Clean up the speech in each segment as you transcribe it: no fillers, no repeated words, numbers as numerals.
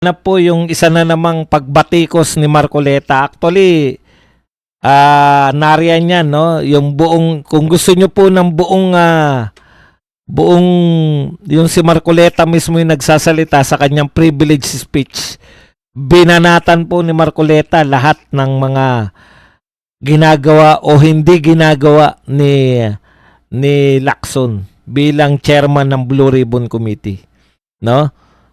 Na po yung isa na namang pagbatikos ni Marcoleta. Actually, nariyan yan, no? Yung buong, kung gusto nyo po ng buong, yung si Marcoleta mismo yung nagsasalita sa kanyang privilege speech, binanatan po ni Marcoleta lahat ng mga ginagawa o hindi ginagawa ni Lacson bilang chairman ng Blue Ribbon Committee, no?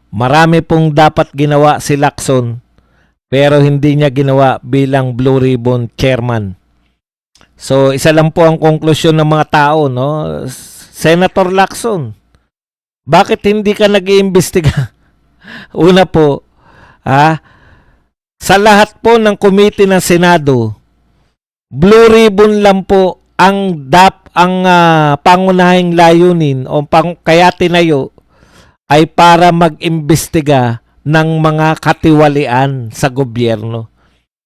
Marami pong dapat ginawa si Lacson pero hindi niya ginawa bilang Blue Ribbon Chairman. So, isa lang po ang konklusyon ng mga tao, no? Senator Lacson, bakit hindi ka nag-iimbestiga? Una po, sa lahat po ng committee ng Senado, Blue Ribbon lang po ang pangunahing layunin o kaya tinayo ay para mag-imbestiga ng mga katiwalian sa gobyerno.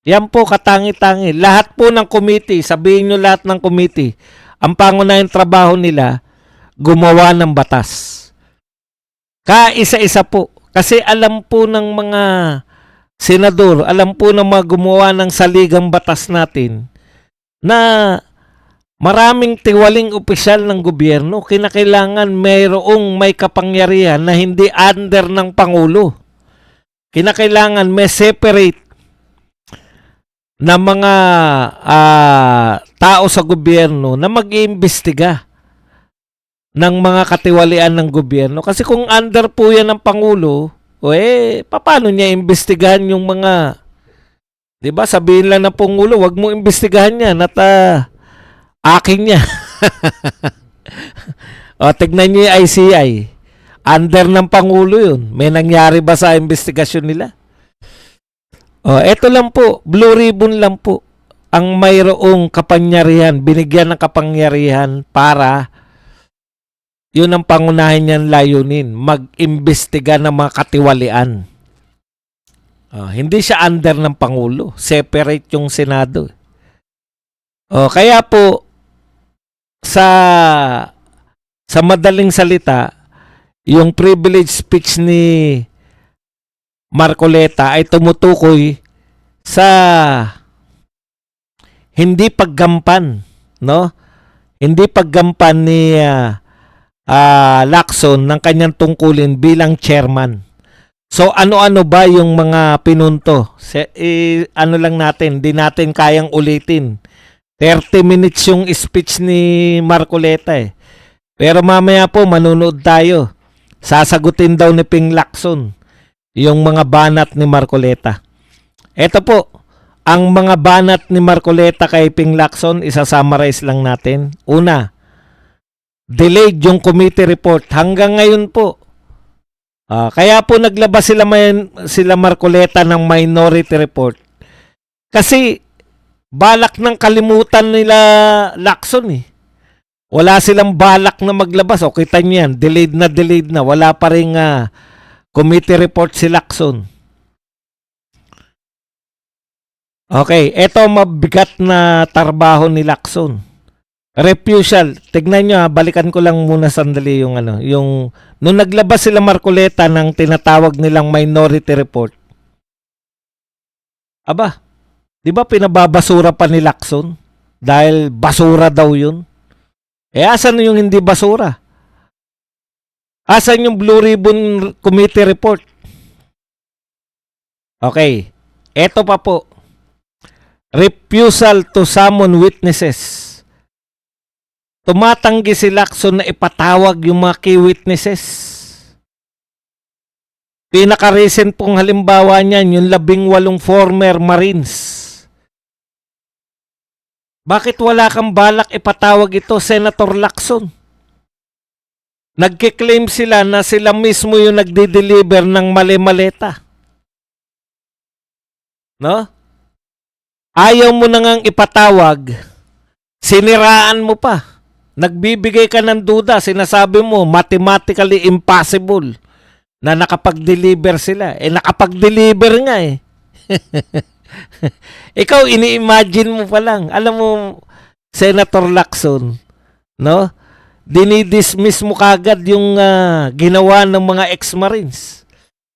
Yan po katangi-tangi. Lahat po ng committee, sabihin nyo lahat ng committee, ang pangunahing trabaho nila, gumawa ng batas. Kaisa-isa po. Kasi alam po ng mga senador, alam po ng mga gumawa ng saligang batas natin na maraming tiwaling opisyal ng gobyerno, kinakailangan mayroong may kapangyarihan na hindi under ng Pangulo. Kinakailangan may separate na mga tao sa gobyerno na mag-iimbestiga ng mga katiwalian ng gobyerno. Kasi kung under po yan ng Pangulo, paano niya imbestigahan yung mga, di ba, sabihin lang ng Pangulo, wag mo imbestigahan yan at akin niya. O, tignan niyo yung ICI. Under ng Pangulo yun. May nangyari ba sa investigasyon nila? O, eto lang po. Blue Ribbon lang po ang mayroong kapangyarihan, binigyan ng kapangyarihan para yun ang pangunahin niyang layunin, mag-imbestiga ng mga katiwalian. Hindi siya under ng Pangulo. Separate yung Senado. Kaya po, sa madaling salita, yung privilege speech ni Marcoleta ay tumutukoy sa hindi paggampan, no? Hindi paggampan ni Lacson ng kanyang tungkulin bilang chairman. So ano-ano ba yung mga pinunto? Ano lang natin, di natin kayang ulitin. 30 minutes yung speech ni Marcoleta eh. Pero mamaya po manunood tayo. Sasagutin daw ni Ping Lacson yung mga banat ni Marcoleta. Ito po, ang mga banat ni Marcoleta kay Ping Lacson, isa-summarize lang natin. Una, delayed yung committee report hanggang ngayon po. Kaya po naglabas sila Marcoleta ng minority report. Kasi balak ng kalimutan nila Lacson eh. Wala silang balak na maglabas. O kita niyo yan, delayed na. Wala pa rin committee report si Lacson. Okay, eto mabigat na trabaho ni Lacson. Refusal. Tignan nyo balikan ko lang muna sandali yung nung naglabas sila Marcoleta ng tinatawag nilang minority report. Aba, di ba pinababasura pa ni Lacson? Dahil basura daw yun. Asan yung hindi basura? Asan yung Blue Ribbon Committee report? Okay. Eto pa po. Refusal to summon witnesses. Tumatanggi si Lacson na ipatawag yung mga key witnesses. Pinaka-recent pong halimbawa niyan, yung 18 former Marines. Bakit wala kang balak ipatawag ito, Senator Lacson? Nagkiklaim sila na sila mismo yung nagdi-deliver ng mali-maleta. No? Ayaw mo na ngang ipatawag, siniraan mo pa. Nagbibigay ka ng duda, sinasabi mo, mathematically impossible na nakapag-deliver sila. Nakapag-deliver nga eh. Ikaw, ini-imagine mo pa lang. Alam mo, Senator Lacson, no? Dinidismiss mo kagad yung ginawa ng mga ex-Marines.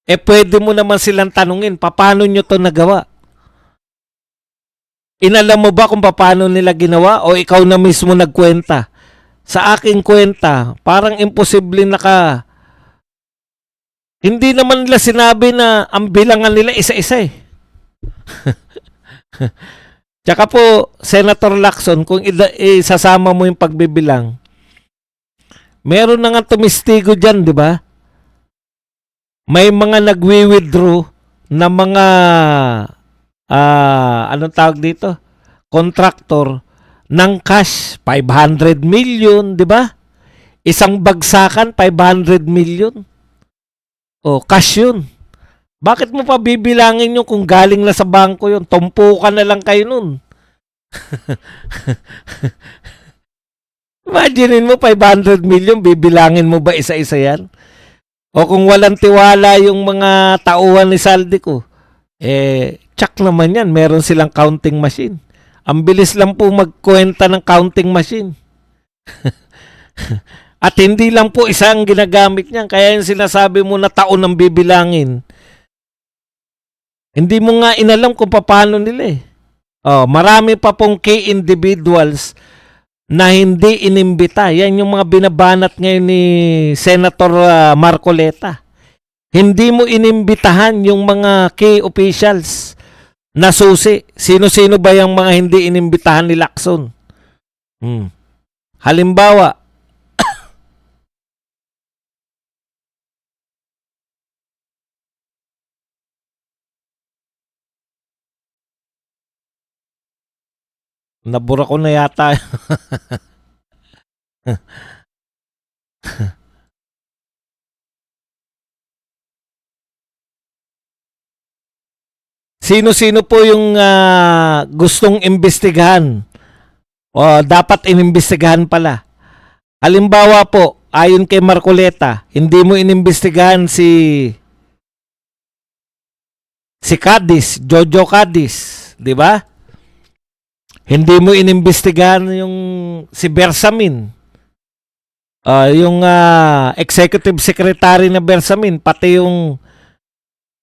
pwede mo naman silang tanungin, paano nyo to nagawa? Inalam mo ba kung paano nila ginawa o ikaw na mismo nagkwenta? Sa aking kwenta, parang imposible hindi naman nila sinabi na ang bilangan nila isa-isa eh. Tsaka po, Senator Lacson, kung isasama mo yung pagbibilang, meron na nga tumistigo dyan, di ba? May mga nagwi-withdraw na mga, anong tawag dito? Contractor ng cash, 500 million, di ba? Isang bagsakan, 500 million. O, cash yun. Bakit mo pa bibilangin yun kung galing na sa bangko yun? Tumpukan na lang kayo nun. Imaginein mo, 500 million, bibilangin mo ba isa-isa yan? O kung walang tiwala yung mga tauhan ni Saldico, check naman yan, meron silang counting machine. Ang bilis lang po magkwenta ng counting machine. At hindi lang po isang ginagamit niyan. Kaya yung sinasabi mo na taon ang bibilangin, hindi mo nga inalam kung paano nila eh. Marami pa pong key individuals na hindi inimbita. Yan yung mga binabanat ngayon ni Senator Marcoleta. Hindi mo inimbitahan yung mga key officials na susi. Sino-sino ba yung mga hindi inimbitahan ni Lacson? Halimbawa, nabura ko na yata. Sino-sino po yung gustong imbestigahan? O dapat inimbestigahan pala. Halimbawa po, ayon kay Marcoleta, hindi mo inimbestigahan si Cadiz, Jojo Cadiz, di ba? Hindi mo inimbestigahan yung si Bersamin. Yung executive secretary na Bersamin, pati yung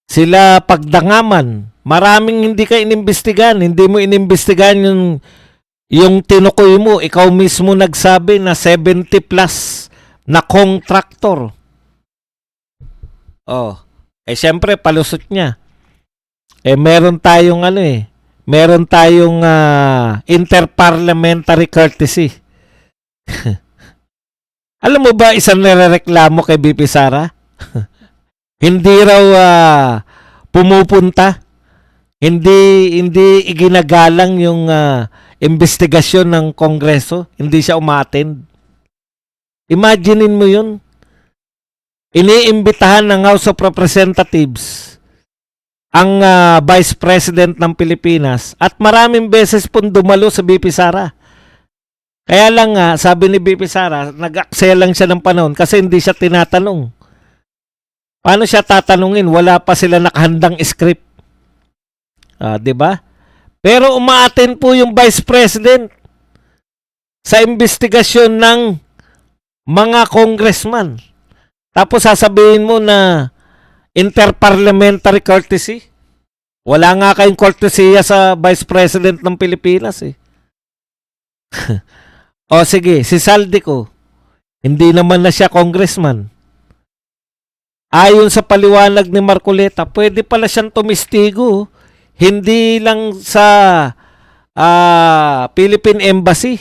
sila Pagdangaman. Maraming hindi ka inimbestigahan. Hindi mo inimbestigahan yung tinukoy mo. Ikaw mismo nagsabi na 70 plus na contractor. Siyempre, palusot niya. Meron tayong meron tayong interparliamentary courtesy. Alam mo ba isang nirereklamo kay BP Sara? Hindi raw pumupunta. Hindi iginagalang yung investigasyon ng Kongreso. Hindi siya umattend. Imaginein mo yun. Iniimbitahan ng House of Representatives ang Vice President ng Pilipinas at maraming beses pong dumalo sa BP Sara. Kaya lang sabi ni BP Sara, nag-aksaya lang siya ng panahon kasi hindi siya tinatanong. Paano siya tatanungin? Wala pa sila nakahandang script. 'Di ba? Pero umaattend po yung Vice President sa investigasyon ng mga congressman. Tapos sasabihin mo na interparliamentary courtesy. Wala nga kayong courtesy sa Vice President ng Pilipinas eh. Sige, si Saldico, hindi naman na siya congressman. Ayon sa paliwanag ni Marcoleta, pwede pala siyang tumistigo. Hindi lang sa Philippine Embassy.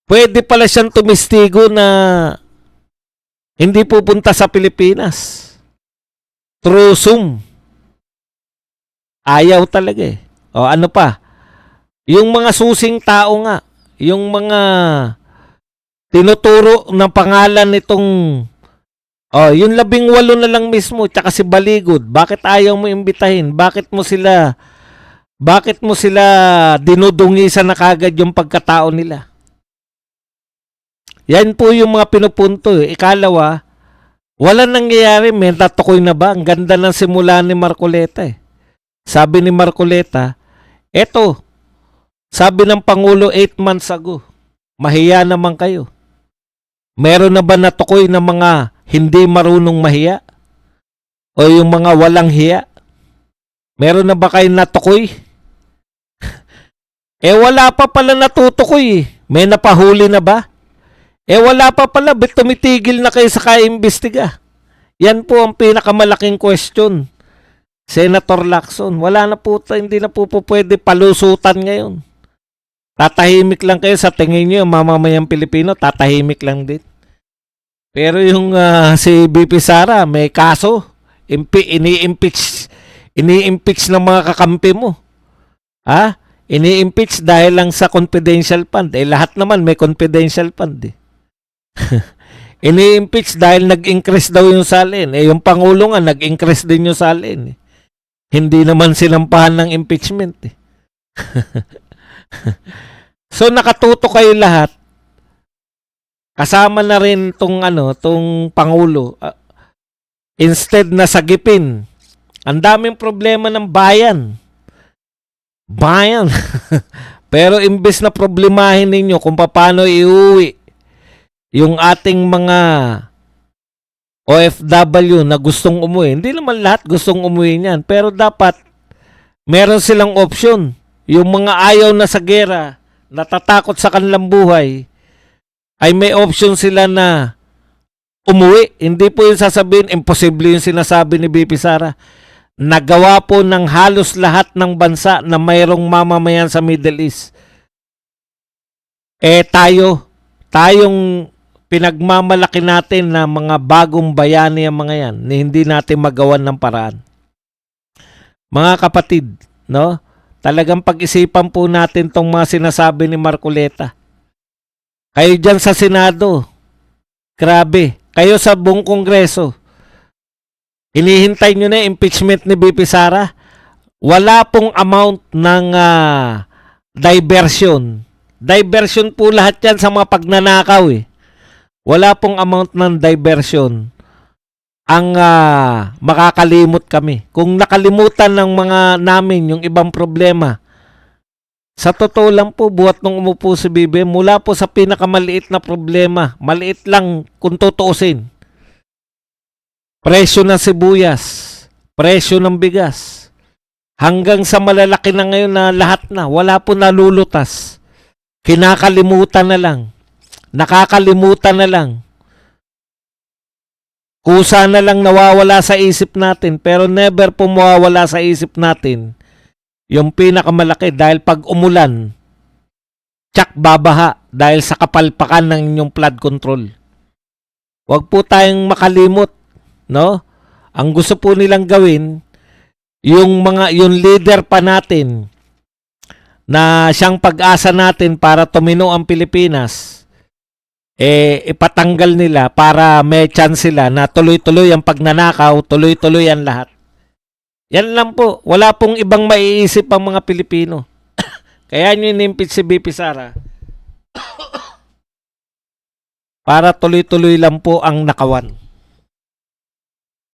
Pwede pala siyang tumistigo na hindi pupunta sa Pilipinas. Through Zoom. Ayaw talaga eh. Ano pa? Yung mga susing tao nga, yung mga tinuturo ng pangalan nitong yung 18 na lang mismo, tsaka si Baligod, bakit ayaw mo imbitahin? Bakit mo sila dinudungisan na kagad yung pagkatao nila? Yan po yung mga pinupunto eh. Ikalawa, wala nangyayari, may natukoy na ba? Ang ganda ng simula ni Marcoleta eh. Sabi ni Marcoleta, sabi ng Pangulo 8 months ago, mahiya naman kayo. Meron na ba natukoy na mga hindi marunong mahiya? O yung mga walang hiya? Meron na ba kayong natukoy? Wala pa pala natutukoy eh. May napahuli na ba? Wala pa pala. Ba't tumitigil na kayo sa kaimbestiga? Yan po ang pinakamalaking question. Senator Lacson, wala na po, hindi na po pwede palusutan ngayon. Tatahimik lang kayo sa tingin nyo, mamamayang Pilipino, tatahimik lang din. Pero yung si BP Sara, may kaso. Ini-impeach ng mga kakampi mo. Ini-impeach dahil lang sa confidential fund. Lahat naman may confidential fund eh. Ini-impeach dahil nag-increase daw yung salin. Yung Pangulo nga, nag-increase din yung salin eh. Hindi naman sinampahan ng impeachment eh. So nakatuto kayo lahat. Kasama na rin tong Pangulo. Instead na sagipin. Ang daming problema ng bayan. Pero imbes na problemahin ninyo kung paano iuwi yung ating mga OFW na gustong umuwi. Hindi naman lahat gustong umuwi niyan. Pero dapat meron silang option. Yung mga ayaw na sa gera, natatakot sa kanilang buhay, ay may option sila na umuwi. Hindi po yung sasabihin, imposible yung sinasabi ni BP Sara. Nagawa po ng halos lahat ng bansa na mayroong mamamayan sa Middle East. Tayong pinagmamalaki natin na mga bagong bayani ang mga yan, na hindi natin magawan ng paraan. Mga kapatid, no? Talagang pag-isipan po natin tong mga sinasabi ni Marcoleta. Kayo dyan sa Senado, grabe. Kayo sa buong Kongreso, hinihintay nyo na impeachment ni BP Sara. Wala pong amount ng diversion. Diversion po lahat yan sa mga pagnanakaw eh. Wala pong amount ng diversion ang makakalimot kami. Kung nakalimutan ng mga namin yung ibang problema, sa totoo lang po, buhat nung umupo si BBM, mula po sa pinakamaliit na problema, maliit lang kung tutuusin. Presyo ng sibuyas, presyo ng bigas, hanggang sa malalaki na ngayon na lahat na, wala po nalulutas. Kinakalimutan na lang. Nakakalimutan na lang. Kusa na lang nawawala sa isip natin, pero never po mawawala sa isip natin yung pinakamalaki dahil pag umulan, tsak babaha dahil sa kapalpakan ng inyong flood control. Huwag po tayong makalimot, no? Ang gusto po nilang gawin, yung leader pa natin na siyang pag-asa natin para tumino ang Pilipinas, ipatanggal nila para may chance sila na tuloy-tuloy ang pagnanakaw, tuloy-tuloy ang lahat. Yan lang po. Wala pong ibang maiisip ang mga Pilipino. Kaya nyo inimpeach si BP Sara para tuloy-tuloy lang po ang nakawan.